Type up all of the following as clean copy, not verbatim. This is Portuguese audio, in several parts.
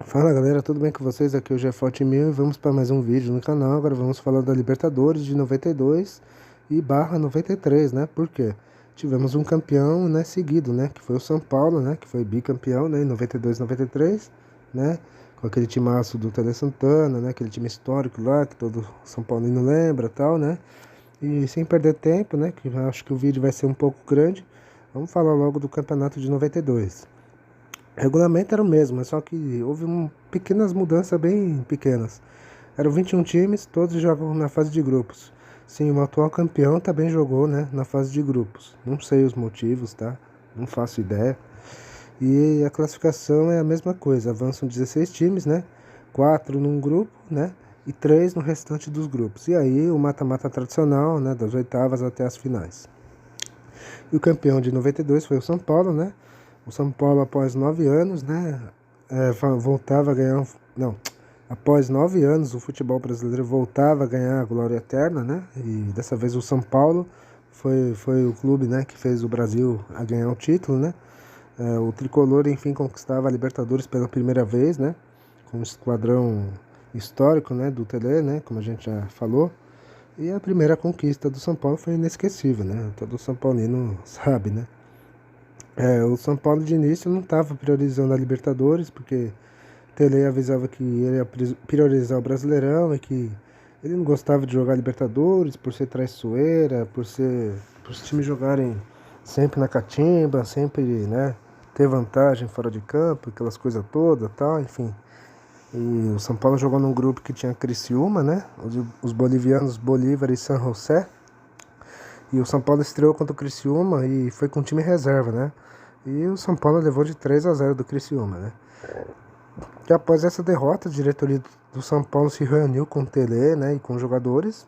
Fala galera, tudo bem com vocês? Aqui é o Jefote Mil e vamos para mais um vídeo no canal. Agora vamos falar da Libertadores de 92 e barra 93, né? Por quê? Tivemos um campeão, né, seguido, né? Que foi o São Paulo, né? Que foi bicampeão, né? Em 92 e 93, né? Com aquele timaço do Tele Santana, né? Aquele time histórico lá que todo São Paulino lembra, tal, né? E sem perder tempo, né? Que eu acho que o vídeo vai ser um pouco grande. Vamos falar logo do campeonato de 92. O regulamento era o mesmo, só que houve pequenas mudanças bem pequenas. Eram 21 times, todos jogam na fase de grupos. Sim, o atual campeão também jogou, né, na fase de grupos. Não sei os motivos, tá? Não faço ideia. E a classificação é a mesma coisa. Avançam 16 times, né? 4 num grupo, né? E 3 no restante dos grupos. E aí o mata-mata tradicional, né, das oitavas até as finais. E o campeão de 92 foi o São Paulo, né? O São Paulo, após 9 anos, né? Voltava a ganhar. Não, após 9 anos, o futebol brasileiro voltava a ganhar a glória eterna, né? E dessa vez o São Paulo foi o clube, né, que fez o Brasil a ganhar o título, né? O tricolor, enfim, conquistava a Libertadores pela primeira vez, né? Com um esquadrão histórico, né, do Tele, né? Como a gente já falou. E a primeira conquista do São Paulo foi inesquecível, né? Todo São Paulino sabe, né? O São Paulo de início não estava priorizando a Libertadores, porque Tele avisava que ele ia priorizar o Brasileirão e que ele não gostava de jogar Libertadores por ser traiçoeira, por os times jogarem sempre na catimba, sempre, né, ter vantagem fora de campo, aquelas coisas todas, tal, enfim. E o São Paulo jogou num grupo que tinha Criciúma, né, os bolivianos Bolívar e San José. E o São Paulo estreou contra o Criciúma e foi com time reserva, né? E o São Paulo levou de 3-0 do Criciúma, né? E após essa derrota, a diretoria do São Paulo se reuniu com o Tele, né, e com os jogadores,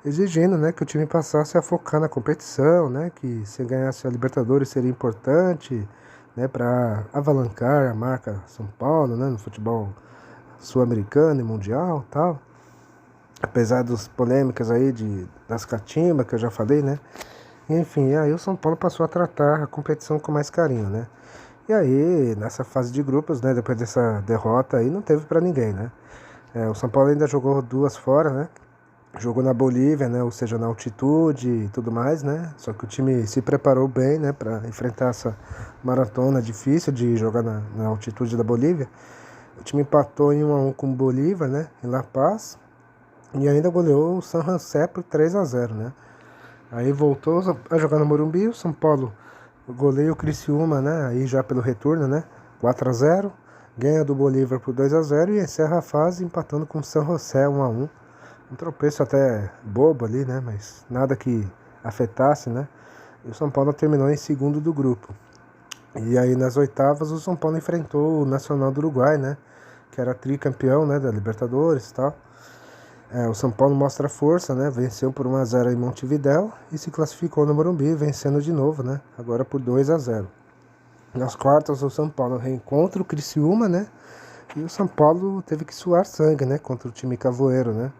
exigindo, né, que o time passasse a focar na competição, né, que se ganhasse a Libertadores seria importante, né, para avalancar a marca São Paulo, né, no futebol sul-americano e mundial, tal. Apesar das polêmicas aí das catimbas que eu já falei, né? Enfim, aí o São Paulo passou a tratar a competição com mais carinho, né? E aí, nessa fase de grupos, né, depois dessa derrota aí, não teve pra ninguém, né? O São Paulo ainda jogou duas fora, né? Jogou na Bolívia, né? Ou seja, na altitude e tudo mais, né? Só que o time se preparou bem, né, pra enfrentar essa maratona difícil de jogar na altitude da Bolívia. O time empatou em 1-1 com o Bolívar, né? Em La Paz. E ainda goleou o San José por 3-0, né? Aí voltou a jogar no Morumbi, o São Paulo goleia o Criciúma, né? Aí já pelo retorno, né? 4-0, ganha do Bolívar por 2-0 e encerra a fase empatando com o San José 1-1. Um tropeço até bobo ali, né? Mas nada que afetasse, né? E o São Paulo terminou em segundo do grupo. E aí nas oitavas o São Paulo enfrentou o Nacional do Uruguai, né? Que era tricampeão, né? Da Libertadores e tal. O São Paulo mostra força, né? Venceu por 1-0 em Montevidéu e se classificou no Morumbi, vencendo de novo, né? Agora por 2-0. Nas quartas, o São Paulo reencontra o Criciúma, né? E o São Paulo teve que suar sangue, né? Contra o time cavoeiro, né?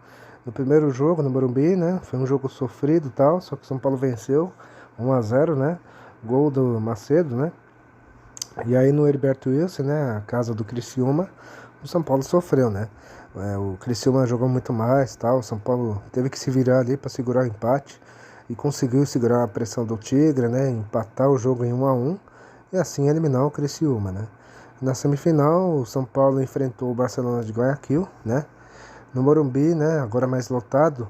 No primeiro jogo, no Morumbi, né? Foi um jogo sofrido e tal, só que o São Paulo venceu 1-0, né? Gol do Macedo, né? E aí no Heriberto Wilson, né? A casa do Criciúma, o São Paulo sofreu, né? O Criciúma jogou muito mais, tal. O São Paulo teve que se virar ali para segurar o empate e conseguiu segurar a pressão do Tigre, né? Empatar o jogo em 1-1 e assim eliminar o Criciúma, né? Na semifinal, o São Paulo enfrentou o Barcelona de Guayaquil, né? No Morumbi, né? Agora mais lotado.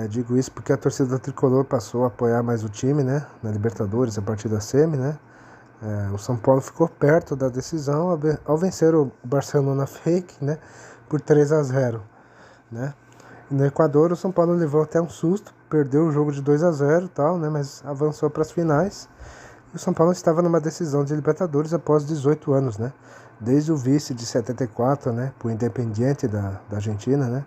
Digo isso porque a torcida tricolor passou a apoiar mais o time, né? Na Libertadores, a partir da semi, né? O São Paulo ficou perto da decisão ao vencer o Barcelona Fake, né, por 3-0, né? E no Equador, o São Paulo levou até um susto, perdeu o jogo de 2-0 e tal, né, mas avançou para as finais. E o São Paulo estava numa decisão de Libertadores após 18 anos, né? Desde o vice de 74, né, pro Independiente da Argentina, né?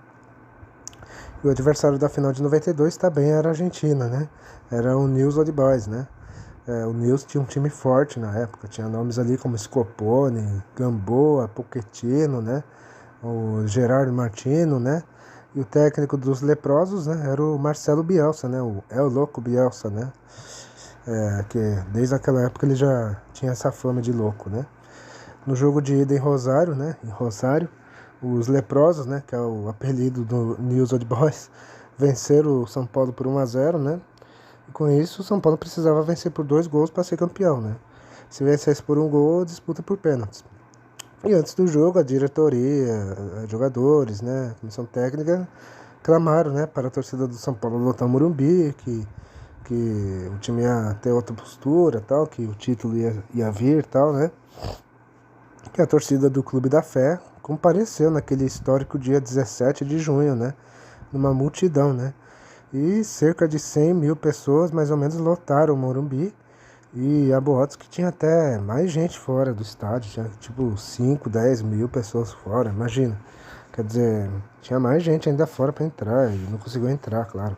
E o adversário da final de 92 também era a Argentina, né? Era o Newell's Old Boys, né? O Nils tinha um time forte na época, tinha nomes ali como Scopone, Gamboa, Pochettino, né? O Gerardo Martino, né? E o técnico dos leprosos, né, era o Marcelo Bielsa, né? O El Louco Bielsa, né? Que desde aquela época ele já tinha essa fama de louco, né? No jogo de ida em Rosário, né? Em Rosário, os leprosos, né? Que é o apelido do News Old Boys, venceram o São Paulo por 1-0, né? E com isso, o São Paulo precisava vencer por 2 gols para ser campeão, né? Se vencesse por 1 gol, disputa por pênaltis. E antes do jogo, a diretoria, jogadores, né? A comissão técnica clamaram, né? Para a torcida do São Paulo lotar o Morumbi, que o time ia ter outra postura, tal, que o título ia vir, tal, né? Que a torcida do Clube da Fé compareceu naquele histórico dia 17 de junho, né? Numa multidão, né? E cerca de 100 mil pessoas, mais ou menos, lotaram o Morumbi. E há boatos que tinha até mais gente fora do estádio, tinha tipo 5, 10 mil pessoas fora, imagina. Quer dizer, tinha mais gente ainda fora para entrar e não conseguiu entrar, claro.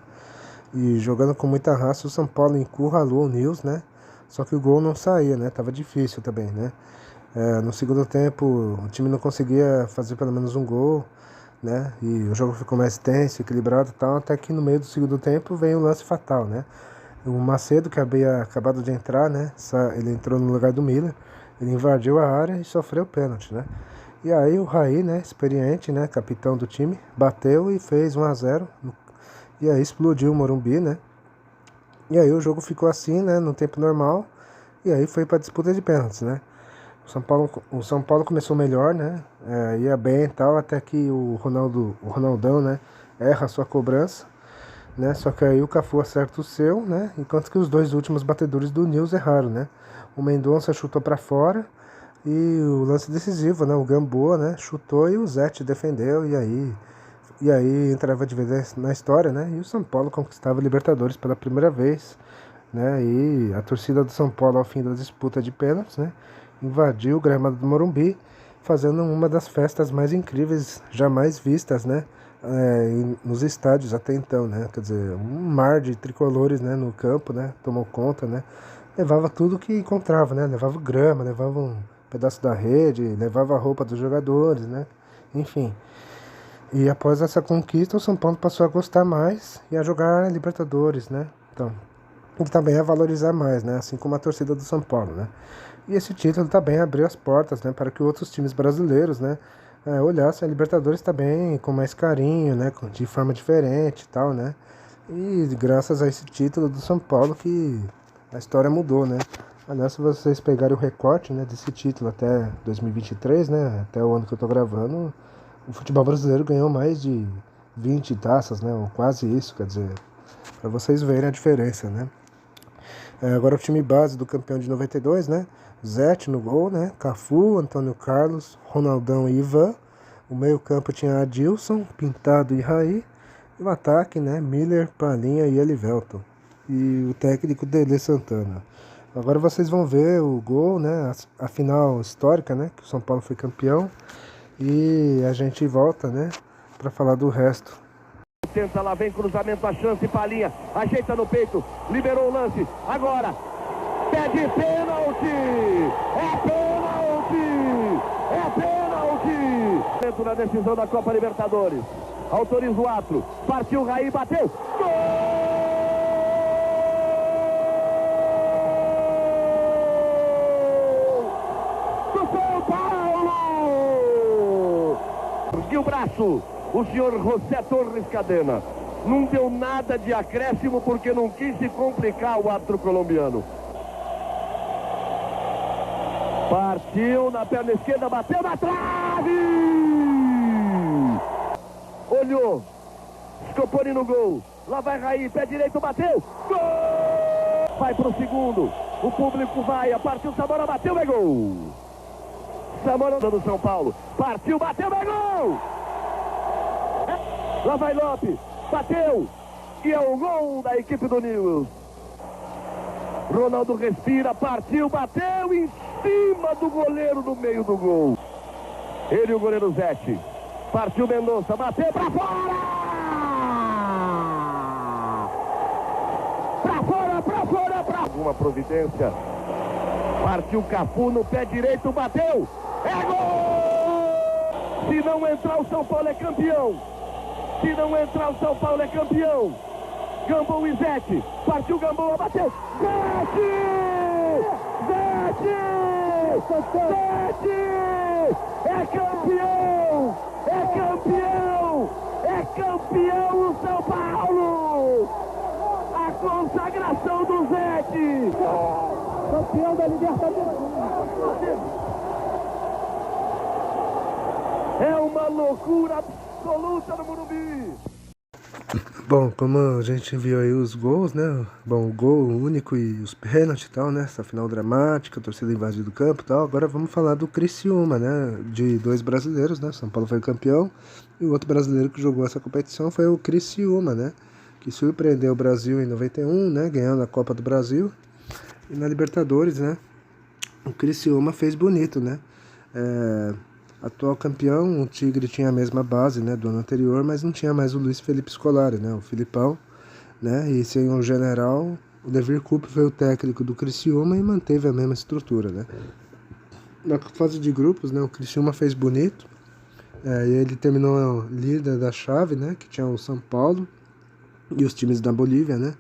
E jogando com muita raça, o São Paulo encurralou o Nils, né? Só que o gol não saía, né? Tava difícil também, né? No segundo tempo, o time não conseguia fazer pelo menos um gol, né? E o jogo ficou mais tenso, equilibrado e tal, até que no meio do segundo tempo veio o lance fatal, né? O Macedo, que havia acabado de entrar, né? Ele entrou no lugar do Miller, ele invadiu a área e sofreu o pênalti, né? E aí o Raí, né, experiente, né, capitão do time, bateu e fez 1-0. E aí explodiu o Morumbi, né? E aí o jogo ficou assim, né, no tempo normal. E aí foi para disputa de pênaltis, né? O São Paulo começou melhor, né? Ia bem e tal, até que o Ronaldão, né, erra a sua cobrança, né? Só que aí o Cafu acerta o seu, né? Enquanto que os dois últimos batedores do Nils erraram, né? O Mendonça chutou para fora e o lance decisivo, né? O Gamboa, né? Chutou e o Zete defendeu e aí entrava de vez na história, né? E o São Paulo conquistava a Libertadores pela primeira vez, né? E a torcida do São Paulo, ao fim da disputa de pênaltis, né, invadiu o gramado do Morumbi, fazendo uma das festas mais incríveis jamais vistas, né? Nos estádios até então, né? Quer dizer, um mar de tricolores, né, no campo, né? Tomou conta, né? Levava tudo que encontrava, né? Levava grama, levava um pedaço da rede, levava a roupa dos jogadores, né? Enfim. E após essa conquista, o São Paulo passou a gostar mais e a jogar Libertadores, né? Então, e também a valorizar mais, né? Assim como a torcida do São Paulo, né? E esse título também abriu as portas, né, para que outros times brasileiros, né, olhassem a Libertadores também com mais carinho, né, de forma diferente e tal, né? E graças a esse título do São Paulo que a história mudou, né? Aliás, se vocês pegarem o recorte, né, desse título até 2023, né, até o ano que eu tô gravando, o futebol brasileiro ganhou mais de 20 taças, né, ou quase isso, quer dizer, para vocês verem a diferença, né? Agora o time base do campeão de 92, né? Zete no gol, né? Cafu, Antônio Carlos, Ronaldão e Ivan. O meio-campo tinha Adilson, Pintado e Raí. E o ataque, né? Miller, Palinha e Elivelton. E o técnico Dele Santana. Agora vocês vão ver o gol, né? A final histórica, né? Que o São Paulo foi campeão. E a gente volta, né? Para falar do resto. Tenta, lá vem cruzamento, a chance, Palinha, ajeita no peito, liberou o lance, agora, pede pênalti, é pênalti, é pênalti. Dentro da decisão da Copa Libertadores, autoriza o ato, partiu o Raí, bateu, gol do São Paulo, e o braço. O senhor José Torres Cadena não deu nada de acréscimo porque não quis se complicar o árbitro colombiano. Partiu na perna esquerda, bateu na trave! Olhou, Scoponi no gol. Lá vai Raí, pé direito, bateu! Gol! Vai pro segundo, o público vai, partiu Samora, bateu, é gol! Samora do São Paulo, partiu, bateu, é gol! Lá vai Lopes, bateu, e é o gol da equipe do Nils. Ronaldo respira, partiu, bateu em cima do goleiro no meio do gol. Ele e o goleiro Zete. Partiu Mendonça, bateu pra fora! Pra fora, pra fora, pra... Alguma providência. Partiu Cafu no pé direito, bateu! É gol! Se não entrar, o São Paulo é campeão. Se não entrar, o São Paulo é campeão. Gamboa e Zete. Partiu Gamboa, bateu. Zete! Zete! Zete! É campeão! É campeão! É campeão o São Paulo! A consagração do Zete! Campeão da Libertadores! É uma loucura absoluta no Morumbi! Bom, como a gente viu aí os gols, né? Bom, o gol único e os pênaltis e tal, né? Essa final dramática, a torcida invadindo o campo e tal. Agora vamos falar do Criciúma, né? De dois brasileiros, né? São Paulo foi campeão e o outro brasileiro que jogou essa competição foi o Criciúma, né? Que surpreendeu o Brasil em 91, né? Ganhando a Copa do Brasil. E na Libertadores, né? O Criciúma fez bonito, né? Atual campeão, o Tigre tinha a mesma base, né, do ano anterior, mas não tinha mais o Luiz Felipe Scolari, né, o Filipão, né, e sem o general, o Levir Coupe foi o técnico do Criciúma e manteve a mesma estrutura, né. Na fase de grupos, né, o Criciúma fez bonito, e ele terminou líder da chave, né, que tinha o São Paulo e os times da Bolívia, né.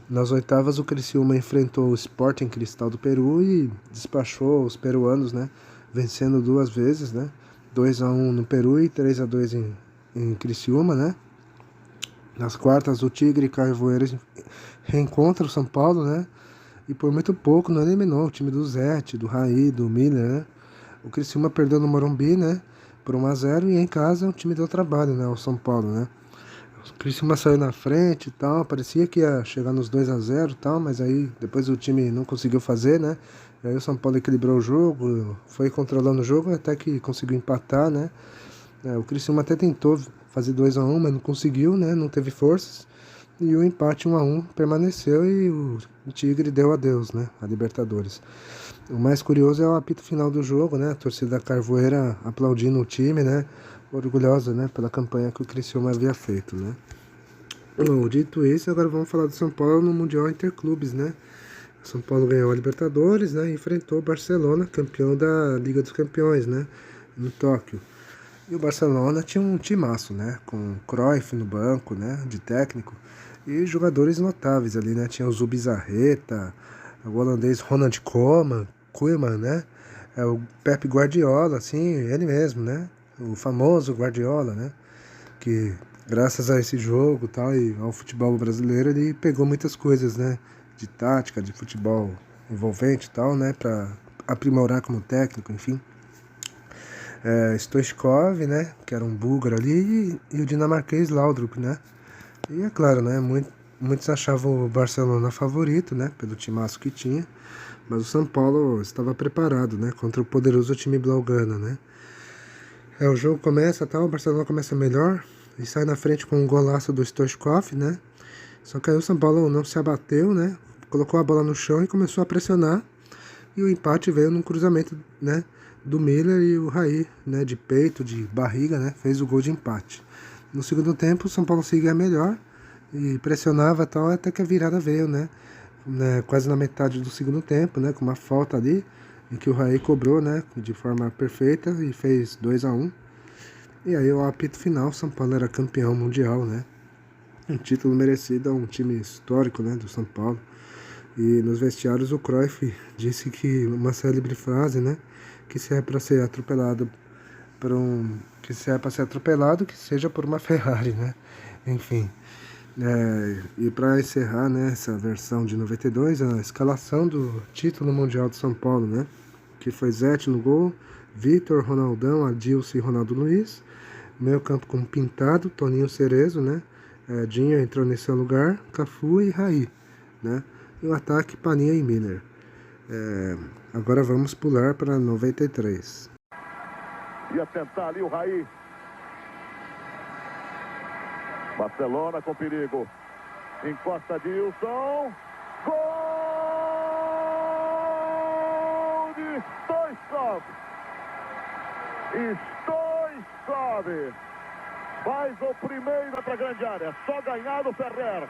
Nas oitavas, o Criciúma enfrentou o Sporting Cristal do Peru e despachou os peruanos, né? Vencendo duas vezes, né? 2-1 no Peru e 3-2 em Criciúma, né? Nas quartas, o Tigre e Carvoeiras reencontram o São Paulo, né? E por muito pouco não eliminou o time do Zete, do Raí, do Miller, né? O Criciúma perdeu no Morumbi, né? Por 1-0 e em casa o time deu trabalho, né? O São Paulo, né? O Criciúma saiu na frente e tal, parecia que ia chegar nos 2-0 e tal, mas aí depois o time não conseguiu fazer, né? E aí o São Paulo equilibrou o jogo, foi controlando o jogo até que conseguiu empatar, né? O Criciúma até tentou fazer 2-1, mas não conseguiu, né? Não teve forças. E o empate 1-1 permaneceu e o Tigre deu adeus, né? A Libertadores. O mais curioso é o apito final do jogo, né? A torcida Carvoeira aplaudindo o time, né? Orgulhosa, né? Pela campanha que o Criciúma havia feito, né? Bom, dito isso, agora vamos falar do São Paulo no Mundial Interclubes, né? O São Paulo ganhou a Libertadores, né? E enfrentou o Barcelona, campeão da Liga dos Campeões, né? No Tóquio. E o Barcelona tinha um timaço, né? Com Cruyff no banco, né? De técnico. E jogadores notáveis ali, né? Tinha o Zubizarreta, o holandês Ronald Koeman, né? O Pep Guardiola, assim, ele mesmo, né? O famoso Guardiola, né? Que graças a esse jogo tal, e ao futebol brasileiro, ele pegou muitas coisas, né? De tática, de futebol envolvente e tal, né? Pra aprimorar como técnico, enfim. Stoichkov, né? Que era um búlgaro ali, e o dinamarquês Laudrup, né? E é claro, né? Muitos achavam o Barcelona favorito, né? Pelo timaço que tinha. Mas o São Paulo estava preparado, né? Contra o poderoso time blaugrana, né? O jogo começa, tal, o Barcelona começa melhor e sai na frente com um golaço do Stoichkov, né? Só que aí o São Paulo não se abateu, né? Colocou a bola no chão e começou a pressionar. E o empate veio num cruzamento, né? Do Miller e o Raí, né? De peito, de barriga, né? Fez o gol de empate. No segundo tempo, o São Paulo seguia melhor e pressionava tal, até que a virada veio, né? Quase na metade do segundo tempo, né? Com uma falta ali, em que o Raí cobrou, né? De forma perfeita e fez 2-1. E aí o apito final, São Paulo era campeão mundial, né? Um título merecido a um time histórico, né? Do São Paulo. E nos vestiários o Cruyff disse que uma célebre frase, né? Que se é para ser atropelado que se é para ser atropelado, que seja por uma Ferrari, né? Enfim. E para encerrar, né, essa versão de 92, a escalação do título mundial de São Paulo, né? Que foi Zete no gol, Vitor, Ronaldão, Adilson e Ronaldo Luiz. Meio campo com Pintado, Toninho Cerezo, né? Dinho entrou nesse seu lugar, Cafu e Raí, né? E o ataque, Paninha e Miller. Agora vamos pular para 93. Ia tentar ali o Raí. Barcelona com perigo. Encosta Dilson. Gol de Stoichkov. Stoichkov faz o primeiro para a grande área. Só ganhar do Ferrer.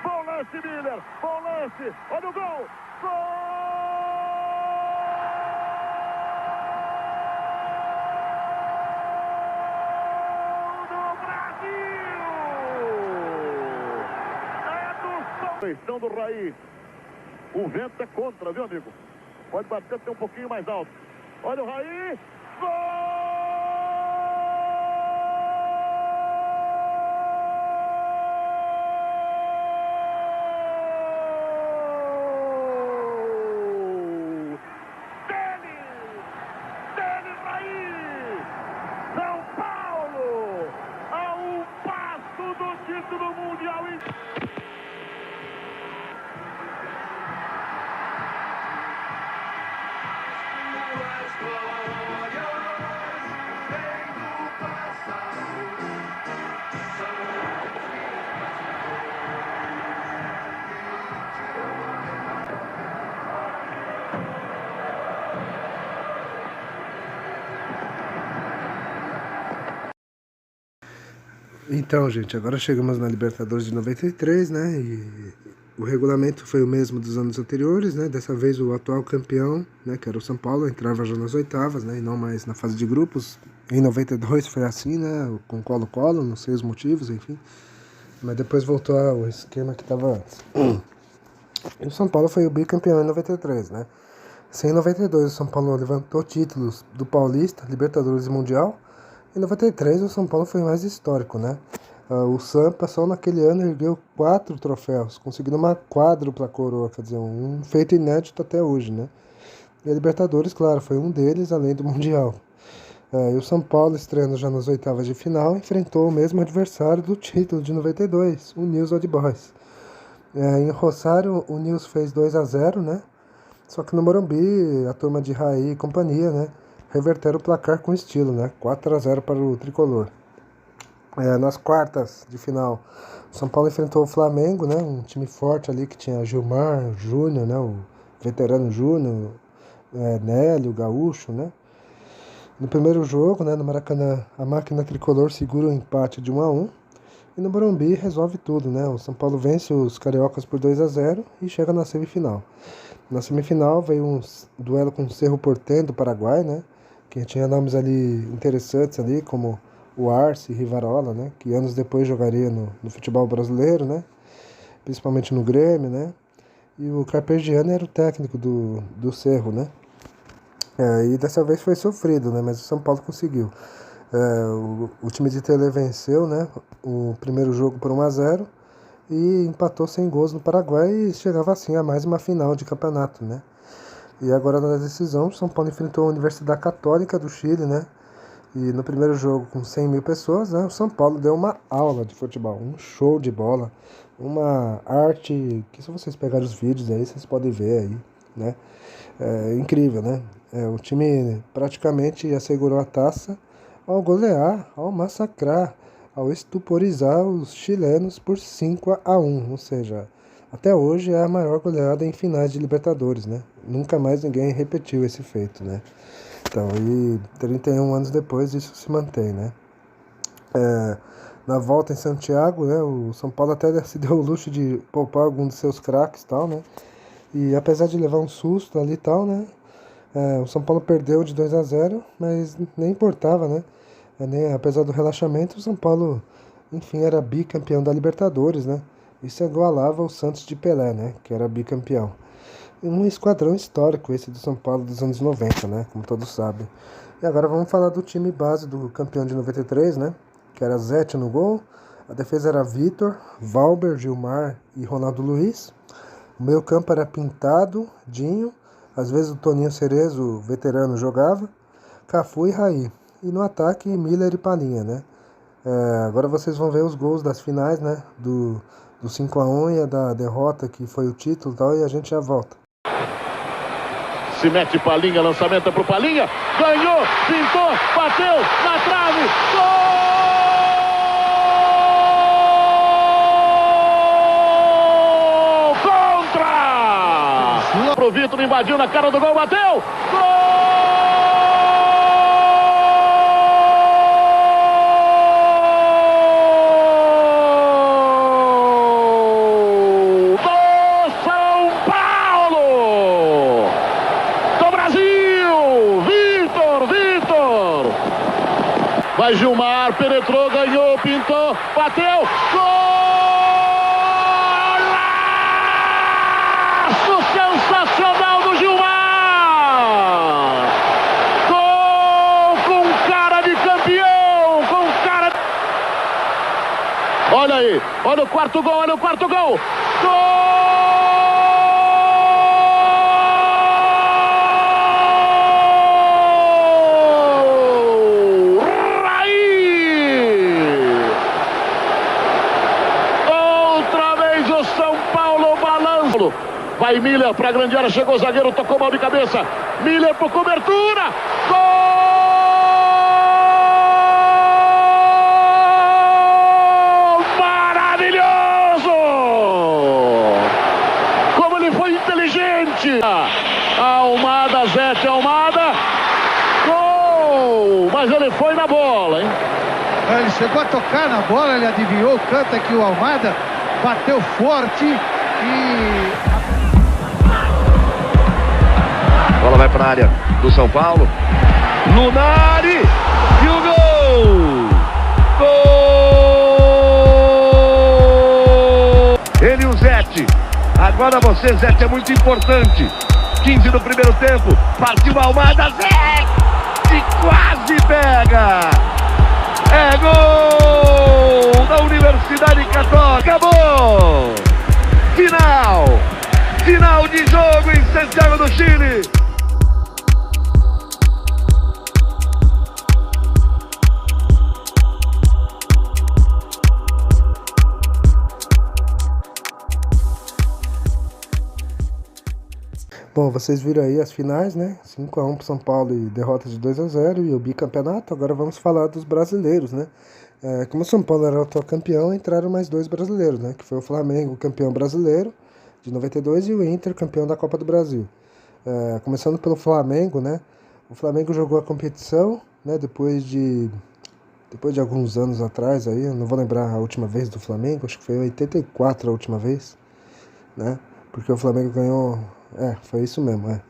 Bom lance, Miller. Bom lance. Olha o gol. Gol! Feição do Raí. O vento é contra, viu, amigo? Pode bater até um pouquinho mais alto. Olha o Raí. Gol! Dele Raí! São Paulo! A um passo do título mundial. Então, gente, agora chegamos na Libertadores de 93, né? E o regulamento foi o mesmo dos anos anteriores, né? Dessa vez o atual campeão, né, que era o São Paulo, entrava já nas oitavas, né? E não mais na fase de grupos. Em 92 foi assim, né? Com Colo-Colo, não sei os motivos, enfim. Mas depois voltou ao esquema que estava antes. E o São Paulo foi o bicampeão em 93, né? Assim, em 92 o São Paulo levantou títulos do Paulista, Libertadores e Mundial. Em 93 o São Paulo foi mais histórico, né? O Sampa só naquele ano ergueu 4 troféus, conseguindo uma quádrupla coroa, quer dizer, um feito inédito até hoje, né? E a Libertadores, claro, foi um deles, além do Mundial. E o São Paulo, estreando já nas oitavas de final, enfrentou o mesmo adversário do título de 92, o Newell's Old Boys. Em Rosário, o Newell's fez 2-0, né? Só que no Morumbi, a turma de Raí e companhia, né, reverteram o placar com estilo, né? 4-0 para o tricolor. Nas quartas de final, o São Paulo enfrentou o Flamengo, né? Um time forte ali que tinha Gilmar, Júnior, né? O veterano Júnior, Nélio, Gaúcho, né? No primeiro jogo, né, no Maracanã, a máquina tricolor segura o empate de 1-1. E no Morumbi resolve tudo, né? O São Paulo vence os cariocas por 2-0 e chega na semifinal. Na semifinal veio um duelo com o Cerro Porteño do Paraguai, né? Que tinha nomes ali interessantes ali, como o Arce e Rivarola, né? Que anos depois jogaria no futebol brasileiro, né? Principalmente no Grêmio, né? E o Carpegiani era o técnico do Cerro, né? E dessa vez foi sofrido, né? Mas o São Paulo conseguiu. O time de Tele venceu, né? O primeiro jogo por 1-0 e empatou sem gols no Paraguai e chegava assim a mais uma final de campeonato, né? E agora na decisão, o São Paulo enfrentou a Universidade Católica do Chile, né? E no primeiro jogo com 100 mil pessoas, né, o São Paulo deu uma aula de futebol, um show de bola, uma arte que se vocês pegarem os vídeos aí, vocês podem ver aí, né? Incrível, né? O time praticamente assegurou a taça ao golear, ao massacrar, ao estuporizar os chilenos por 5-1, ou seja, até hoje é a maior goleada em finais de Libertadores, né? Nunca mais ninguém repetiu esse feito, né? Então, e 31 anos depois isso se mantém, né? Na volta em Santiago, né, o São Paulo até se deu o luxo de poupar algum dos seus craques e tal, né? E apesar de levar um susto ali e tal, né? O São Paulo perdeu de 2-0, mas nem importava, né? Apesar do relaxamento, o São Paulo, enfim, era bicampeão da Libertadores, né? Isso igualava o Santos de Pelé, né? Que era bicampeão. Um esquadrão histórico esse do São Paulo dos anos 90, né? Como todos sabem. E agora vamos falar do time base do campeão de 93, né? Que era Zete no gol. A defesa era Vitor, Valber, Gilmar e Ronaldo Luiz. O meio campo era Pintado, Dinho. Às vezes o Toninho Cerezo, veterano, jogava. Cafu e Raí. E no ataque, Miller e Palinha, né? Agora vocês vão ver os gols das finais, né? Do 5-1 e a da derrota, que foi o título e tal, e a gente já volta. Se mete Palinha, lançamento é pro Palinha. Ganhou, pintou, bateu, na trave. Gol! Contra! Pro Vitor, invadiu na cara do gol, bateu. Gol! Vai Gilmar, penetrou, ganhou, pintou, bateu, golaço sensacional do Gilmar! olha aí. Olha o quarto gol, olha o quarto gol. Gol! Outra vez o São Paulo balanço. Vai Miller para a grande área, chegou o zagueiro, tocou mal de cabeça. Miller por cobertura. Gol! Almada, Zete, Almada, gol! Mas ele foi na bola, hein? Ele chegou a tocar na bola, ele adivinhou o canto aqui, o Almada bateu forte e... A bola vai para a área do São Paulo. Lunari e o gol! Gol! Ele e o Zete. Agora você, Zete, é muito importante. 15 do primeiro tempo. Partiu a Almada. Zete quase pega. É gol da Universidade Católica. Acabou. Final de jogo em Santiago do Chile. Bom, vocês viram aí as finais, né? 5-1 pro São Paulo e derrota de 2-0 e o bicampeonato. Agora vamos falar dos brasileiros, né? Como o São Paulo era o atual campeão, entraram mais dois brasileiros, né? Que foi o Flamengo, campeão brasileiro de 92, e o Inter, campeão da Copa do Brasil. Começando pelo Flamengo, né? O Flamengo jogou a competição, né? Depois de alguns anos atrás, aí, eu não vou lembrar a última vez do Flamengo, acho que foi em 84 a última vez, né? Porque o Flamengo ganhou... foi isso mesmo,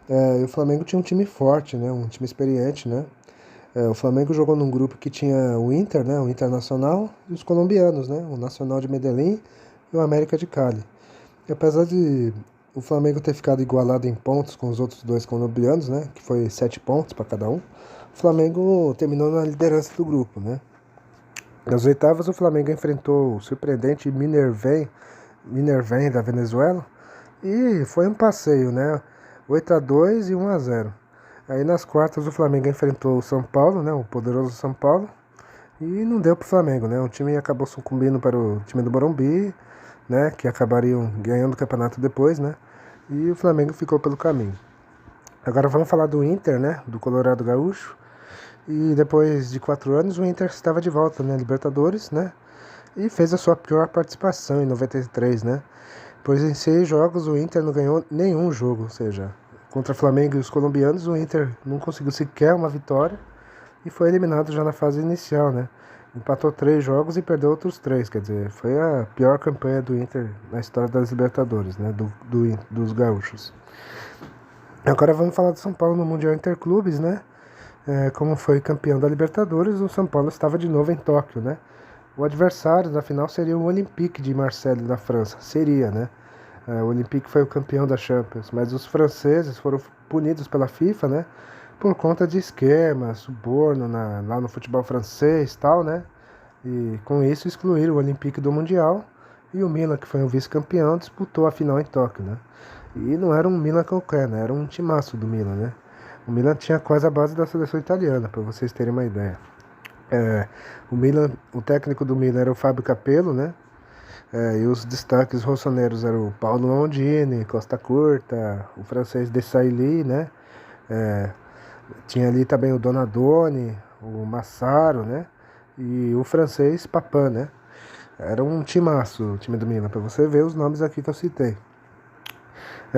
e o Flamengo tinha um time forte, né? Um time experiente, né? O Flamengo jogou num grupo que tinha o Inter, né? O Internacional e os colombianos, né? O Nacional de Medellín e o América de Cali. E apesar de o Flamengo ter ficado igualado em pontos com os outros dois colombianos, né? Que foi 7 pontos para cada um. O Flamengo terminou na liderança do grupo, né? Nas oitavas, o Flamengo enfrentou o surpreendente Minervém da Venezuela. E foi um passeio, né? 8-2 e 1-0. Aí nas quartas o Flamengo enfrentou o São Paulo, né? O poderoso São Paulo. E não deu pro Flamengo, né? O time acabou sucumbindo para o time do Morumbi, né? Que acabariam ganhando o campeonato depois, né? E o Flamengo ficou pelo caminho. Agora vamos falar do Inter, né? Do Colorado Gaúcho. E depois de 4 anos o Inter estava de volta, né? Libertadores, né? E fez a sua pior participação em 93, né? Pois em 6 jogos o Inter não ganhou nenhum jogo, ou seja, contra o Flamengo e os colombianos o Inter não conseguiu sequer uma vitória e foi eliminado já na fase inicial, né? Empatou 3 jogos e perdeu outros 3, quer dizer, foi a pior campanha do Inter na história das Libertadores, né? Dos gaúchos. Agora vamos falar do São Paulo no Mundial Interclubes, né? Como foi campeão da Libertadores, o São Paulo estava de novo em Tóquio, né? O adversário da final seria o Olympique de Marseille da França. Seria, né? O Olympique foi o campeão da Champions, mas os franceses foram punidos pela FIFA, né? Por conta de esquema, suborno lá no futebol francês e tal, né? E com isso excluíram o Olympique do Mundial. E o Milan, que foi o vice-campeão, disputou a final em Tóquio, né? E não era um Milan qualquer, né? Era um timaço do Milan, né? O Milan tinha quase a base da seleção italiana, para vocês terem uma ideia. O técnico do Milan era o Fábio Capello, né? E os destaques rossoneiros eram o Paulo Londini, Costa Curta, o francês Desailly, né? Tinha ali também o Donadoni, o Massaro, né? E o francês Papin, né? Era um timaço o time do Milan, para você ver os nomes aqui que eu citei.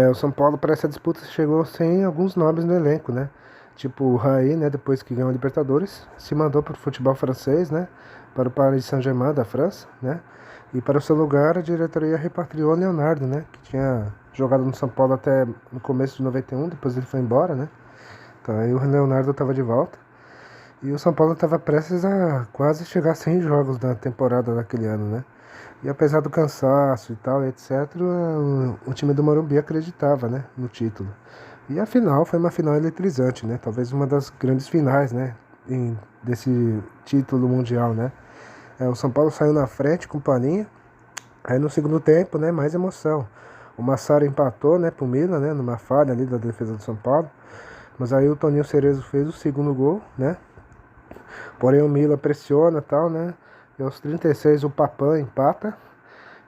O São Paulo, para essa disputa, chegou sem alguns nomes no elenco, né? Tipo o Raí, né? Depois que ganhou a Libertadores, se mandou para o futebol francês, né? Para o Paris Saint-Germain da França, né? E para o seu lugar, a diretoria repatriou o Leonardo, né? Que tinha jogado no São Paulo até no começo de 91, depois ele foi embora, né? Então aí o Leonardo estava de volta. E o São Paulo estava prestes a quase chegar a 100 jogos na temporada daquele ano, né? E apesar do cansaço e tal, etc., o time do Morumbi acreditava, né? No título. E a final foi uma final eletrizante, né? Talvez uma das grandes finais, né? Desse título mundial, né? O São Paulo saiu na frente com o Palinha. Aí no segundo tempo, né, mais emoção. O Massaro empatou, né, pro Milan, né, numa falha ali da defesa do São Paulo. Mas aí o Toninho Cerezo fez o segundo gol, né. Porém o Milan pressiona e tal, né. E aos 36 o Papan empata.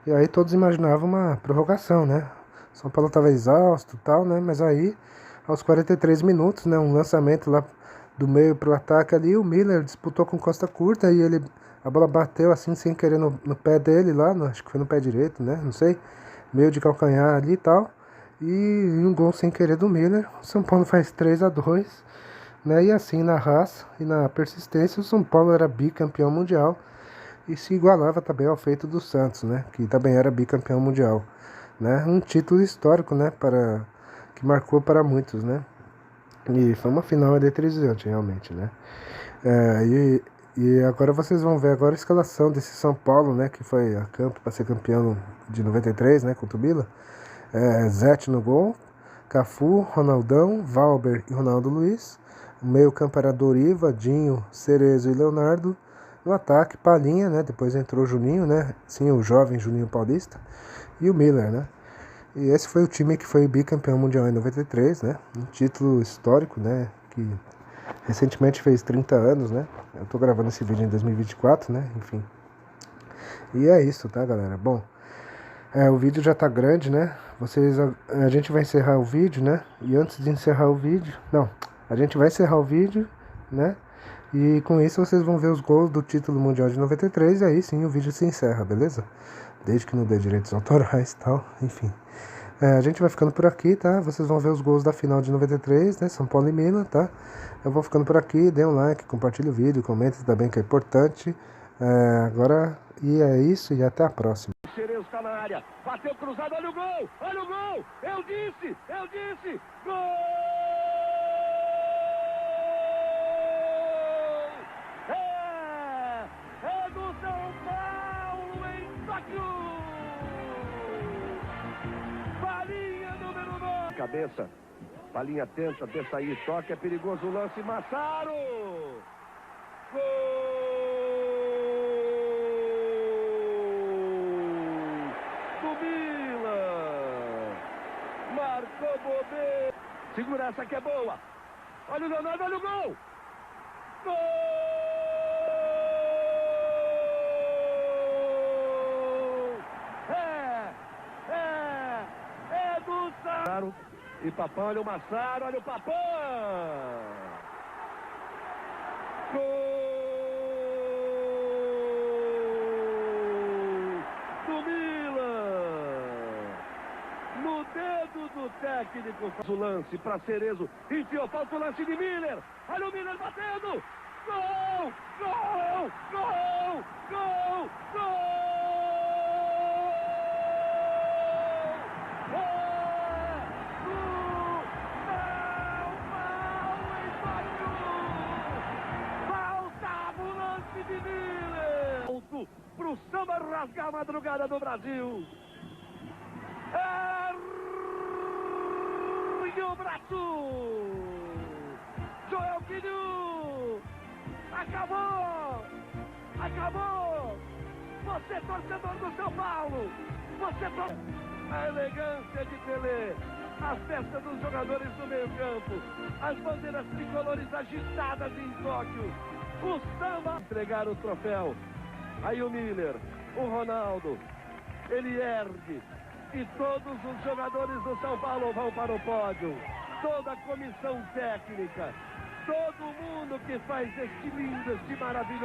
E aí todos imaginavam uma prorrogação, né. O São Paulo tava exausto e tal, né. Mas aí, aos 43 minutos, né, um lançamento lá do meio pro ataque ali, o Miller disputou com Costa Curta e a bola bateu assim sem querer no pé dele lá, acho que foi no pé direito, né? Não sei. Meio de calcanhar ali e tal. E um gol sem querer do Miller. O São Paulo faz 3-2, né? E assim, na raça e na persistência, o São Paulo era bicampeão mundial e se igualava também ao feito do Santos, né? Que também era bicampeão mundial, né? Um título histórico, né? Que marcou para muitos, né? E foi uma final eletrizante, realmente, né? E agora vocês vão ver agora a escalação desse São Paulo, né? Que foi a campo para ser campeão de 93, né? Contra o Milan. Zete no gol, Cafu, Ronaldão, Valber e Ronaldo Luiz. O meio campo era Doriva, Dinho, Cerezo e Leonardo. No ataque, Palinha, né? Depois entrou o Juninho, né? Sim, o jovem Juninho Paulista. E o Miller, né? E esse foi o time que foi bicampeão mundial em 93, né? Um título histórico, né? Que recentemente fez 30 anos, né? Eu tô gravando esse vídeo em 2024, né? Enfim. E é isso, tá, galera? Bom, o vídeo já tá grande, né? A gente vai encerrar o vídeo, né? E antes de encerrar o vídeo... Não, a gente vai encerrar o vídeo, né? E com isso vocês vão ver os gols do título mundial de 93 e aí sim o vídeo se encerra, beleza? Desde que não dê direitos autorais e tal, enfim. A gente vai ficando por aqui, tá? Vocês vão ver os gols da final de 93, né? São Paulo e Milan, tá? Eu vou ficando por aqui, dê um like, compartilhe o vídeo, comente também que é importante. E é isso e até a próxima. Cerezo está na área, bateu cruzado, olha o gol! Olha o gol! Eu disse! Gol! É do São Paulo em Tóquio! Palinha número 9. Cabeça. Palinha tenta sair, toque, é perigoso o lance, Massaro! Gol! Do Milan! Marcou Bobê! Segura essa que é boa! Olha o Leonardo, olha o gol! Gol! É do São... E Papan, olha o Massaro, olha o Papan! Gol! Do Milan! No dedo do técnico. O lance para Cerezo. Enfiou, falta o lance de Miller. Olha o Miller batendo! Gol! Gol! Gol! Gol! Gol! Pro samba rasgar a madrugada do Brasil. E o braço. Joel Guilhu. Acabou. Você torcedor do São Paulo. A elegância de Pelé. A festa dos jogadores do meio campo. As bandeiras tricolores agitadas em Tóquio. O samba. Entregar o troféu. Aí o Miller, o Ronaldo, ele ergue. E todos os jogadores do São Paulo vão para o pódio. Toda a comissão técnica. Todo mundo que faz este lindo, este maravilhoso.